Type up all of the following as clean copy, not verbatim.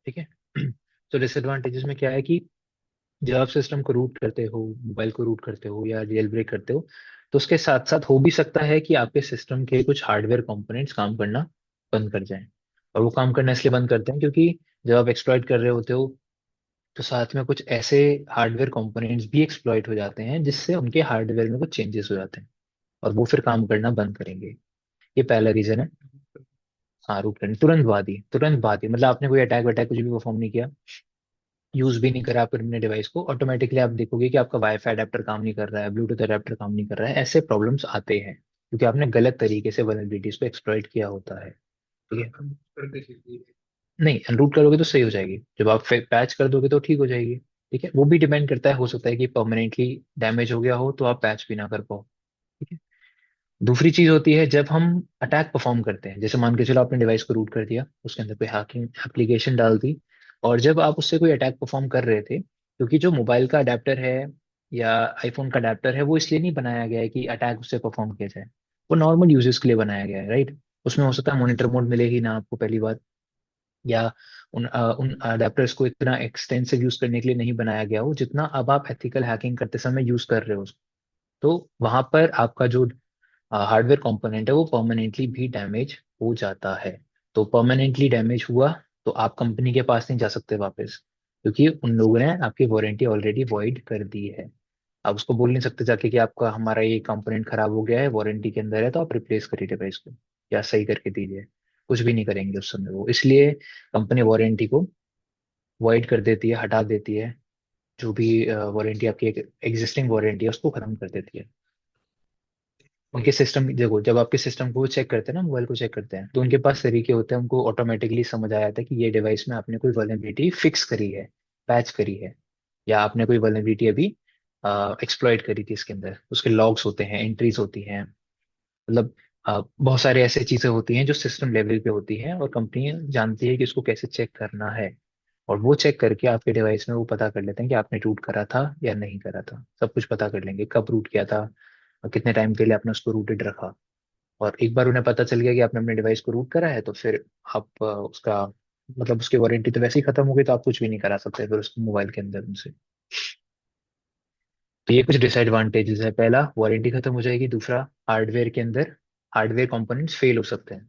ठीक है। तो डिसएडवांटेजेस में क्या है कि जब आप सिस्टम को रूट करते हो, मोबाइल को रूट करते हो या जेल ब्रेक करते हो, तो उसके साथ साथ हो भी सकता है कि आपके सिस्टम के कुछ हार्डवेयर कंपोनेंट्स काम करना बंद कर जाएं। और वो काम करना इसलिए बंद करते हैं क्योंकि जब आप एक्सप्लॉइट कर रहे होते हो तो साथ में कुछ ऐसे हार्डवेयर कंपोनेंट्स भी एक्सप्लॉइट हो जाते हैं जिससे उनके हार्डवेयर में कुछ चेंजेस हो जाते हैं और वो फिर काम करना बंद करेंगे। ये पहला रीजन है। हाँ, रूट करने तुरंत बाद ही मतलब आपने कोई अटैक वटैक कुछ भी परफॉर्म नहीं किया, यूज भी नहीं करा आपने अपने डिवाइस को, ऑटोमेटिकली आप देखोगे कि आपका वाईफाई अडेप्टर काम नहीं कर रहा है, ब्लूटूथ अडेप्टर काम नहीं कर रहा है। ऐसे प्रॉब्लम्स आते हैं क्योंकि आपने गलत तरीके से वल्नरेबिलिटीज को एक्सप्लॉइट किया होता है। ठीक है। नहीं, अनरूट करोगे तो सही हो जाएगी, जब आप पैच कर दोगे तो ठीक हो जाएगी। ठीक है, वो भी डिपेंड करता है, हो सकता है कि परमानेंटली डैमेज हो गया हो तो आप पैच भी ना कर पाओ। ठीक है। दूसरी चीज होती है जब हम अटैक परफॉर्म करते हैं, जैसे मान के चलो आपने डिवाइस को रूट कर दिया, उसके अंदर कोई हैकिंग एप्लीकेशन डाल दी, और जब आप उससे कोई अटैक परफॉर्म कर रहे थे, क्योंकि जो मोबाइल का अडेप्टर है या आईफोन का अडेप्टर है वो इसलिए नहीं बनाया गया है कि अटैक उससे परफॉर्म किया जाए, वो नॉर्मल यूजेस के लिए बनाया गया है, राइट। उसमें हो सकता है मॉनिटर मोड मिले ही ना आपको पहली बार, या उन अडेप्टर्स को इतना एक्सटेंसिव यूज करने के लिए नहीं बनाया गया हो जितना अब आप एथिकल हैकिंग करते समय यूज कर रहे हो उसको। तो वहां पर आपका जो हार्डवेयर कंपोनेंट है वो परमानेंटली भी डैमेज हो जाता है। तो परमानेंटली डैमेज हुआ तो आप कंपनी के पास नहीं जा सकते वापस, क्योंकि उन लोगों ने आपकी वारंटी ऑलरेडी वॉइड कर दी है। आप उसको बोल नहीं सकते जाके कि आपका हमारा ये कंपोनेंट खराब हो गया है, वारंटी के अंदर है तो आप रिप्लेस करिए डिवाइस को या सही करके दीजिए। कुछ भी नहीं करेंगे उस समय वो, इसलिए कंपनी वारंटी को वॉइड कर देती है, हटा देती है। जो भी वारंटी आपकी एग्जिस्टिंग वारंटी है उसको खत्म कर देती है। उनके सिस्टम देखो, जब आपके सिस्टम को वो चेक करते हैं ना, मोबाइल को चेक करते हैं, तो उनके पास तरीके होते हैं, उनको ऑटोमेटिकली समझ आ जाता है कि ये डिवाइस में आपने कोई वल्नरेबिलिटी फिक्स करी है, पैच करी है, या आपने कोई वल्नरेबिलिटी अभी एक्सप्लॉइट करी थी इसके अंदर। उसके लॉग्स होते हैं, एंट्रीज होती हैं, मतलब बहुत सारे ऐसे चीजें होती हैं जो सिस्टम लेवल पे होती हैं और कंपनी जानती है कि उसको कैसे चेक करना है। और वो चेक करके आपके डिवाइस में वो पता कर लेते हैं कि आपने रूट करा था या नहीं करा था, सब कुछ पता कर लेंगे, कब रूट किया था और कितने टाइम के लिए आपने उसको रूटेड रखा। और एक बार उन्हें पता चल गया कि आपने अपने डिवाइस को रूट करा है तो फिर आप उसका मतलब उसकी वारंटी तो वैसे ही खत्म हो गई, तो आप कुछ भी नहीं करा सकते फिर उसको मोबाइल के अंदर उनसे। तो ये कुछ डिसएडवांटेजेस है, पहला वारंटी खत्म हो जाएगी, दूसरा हार्डवेयर के अंदर हार्डवेयर कंपोनेंट्स फेल हो सकते हैं।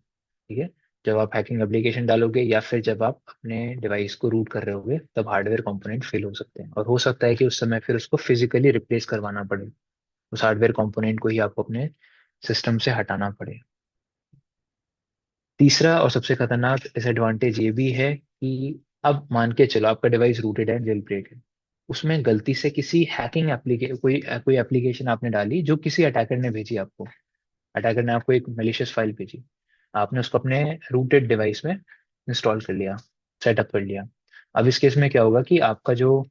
ठीक है। जब आप हैकिंग एप्लीकेशन डालोगे या फिर जब आप अपने डिवाइस को रूट कर रहे होगे तब हार्डवेयर कंपोनेंट फेल हो सकते हैं, और हो सकता है कि उस समय फिर उसको फिजिकली रिप्लेस करवाना पड़े, उस हार्डवेयर कंपोनेंट को ही आपको अपने सिस्टम से हटाना पड़े। तीसरा और सबसे खतरनाक डिसएडवांटेज ये भी है कि अब मान के चलो आपका डिवाइस रूटेड है, जेल ब्रेक है, उसमें गलती से किसी हैकिंग एप्लीके कोई कोई एप्लीकेशन आपने डाली जो किसी अटैकर ने भेजी आपको, अटैकर ने आपको एक मैलिशियस फाइल भेजी, आपने उसको अपने रूटेड डिवाइस में इंस्टॉल कर लिया, सेटअप कर लिया। अब इस केस में क्या होगा कि आपका जो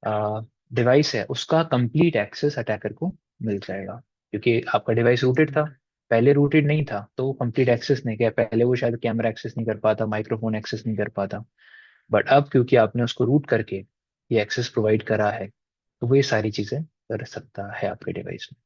डिवाइस है उसका कंप्लीट एक्सेस अटैकर को मिल जाएगा, क्योंकि आपका डिवाइस रूटेड था, पहले रूटेड नहीं था तो वो कंप्लीट एक्सेस नहीं किया, पहले वो शायद कैमरा एक्सेस नहीं कर पाता, माइक्रोफोन एक्सेस नहीं कर पाता। बट अब क्योंकि आपने उसको रूट करके ये एक्सेस प्रोवाइड करा है तो वो ये सारी चीजें कर सकता है आपके डिवाइस में।